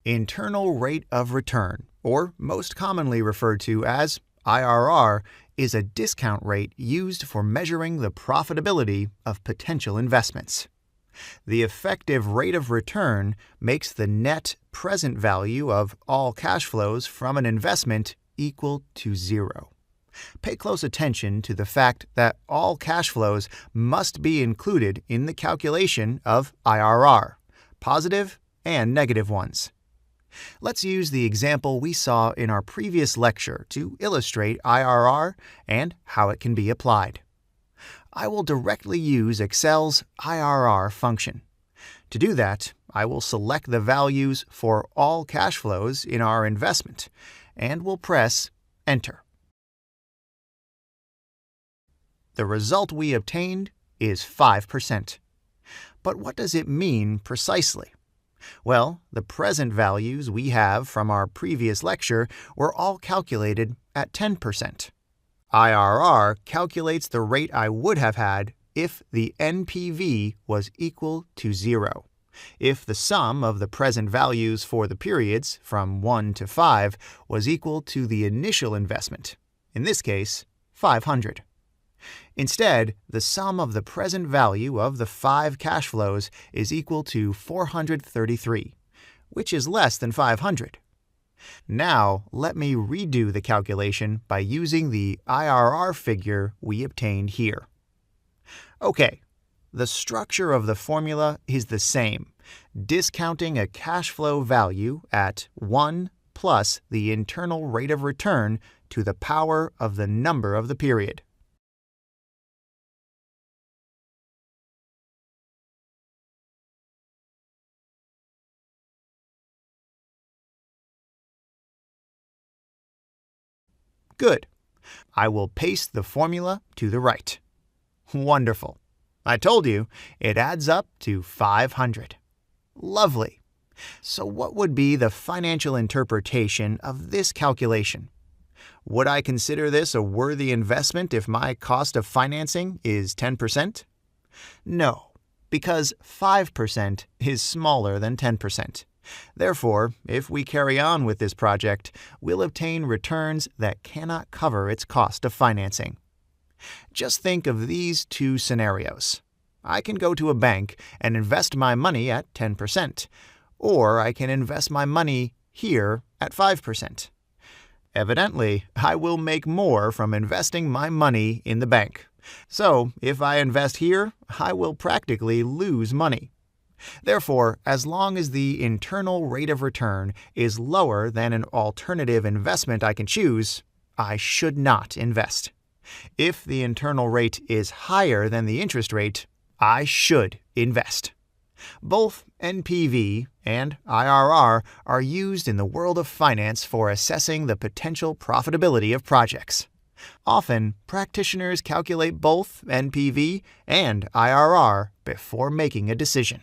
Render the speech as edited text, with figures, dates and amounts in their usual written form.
Internal rate of return, or most commonly referred to as IRR, is a discount rate used for measuring the profitability of potential investments. The effective rate of return makes the net present value of all cash flows from an investment equal to zero. Pay close attention to the fact that all cash flows must be included in the calculation of IRR, positive and negative ones. Let's use the example we saw in our previous lecture to illustrate IRR and how it can be applied. I will directly use Excel's IRR function. To do that, I will select the values for all cash flows in our investment and will press Enter. The result we obtained is 5%. But what does it mean precisely? Well, the present values we have from our previous lecture were all calculated at 10%. IRR calculates the rate I would have had if the NPV was equal to 0, if the sum of the present values for the periods from 1 to 5 was equal to the initial investment, in this case, 500. Instead, the sum of the present value of the 5 cash flows is equal to 433, which is less than 500. Now, let me redo the calculation by using the IRR figure we obtained here. Okay, the structure of the formula is the same, discounting a cash flow value at 1 plus the internal rate of return to the power of the number of the period. Good. I will paste the formula to the right. Wonderful. I told you, it adds up to 500. Lovely. So what would be the financial interpretation of this calculation? Would I consider this a worthy investment if my cost of financing is 10%? No, because 5% is smaller than 10%. Therefore, if we carry on with this project, we'll obtain returns that cannot cover its cost of financing. Just think of these two scenarios. I can go to a bank and invest my money at 10%, or I can invest my money here at 5%. Evidently, I will make more from investing my money in the bank. So, if I invest here, I will practically lose money. Therefore, as long as the internal rate of return is lower than an alternative investment I can choose, I should not invest. If the internal rate is higher than the interest rate, I should invest. Both NPV and IRR are used in the world of finance for assessing the potential profitability of projects. Often, practitioners calculate both NPV and IRR before making a decision.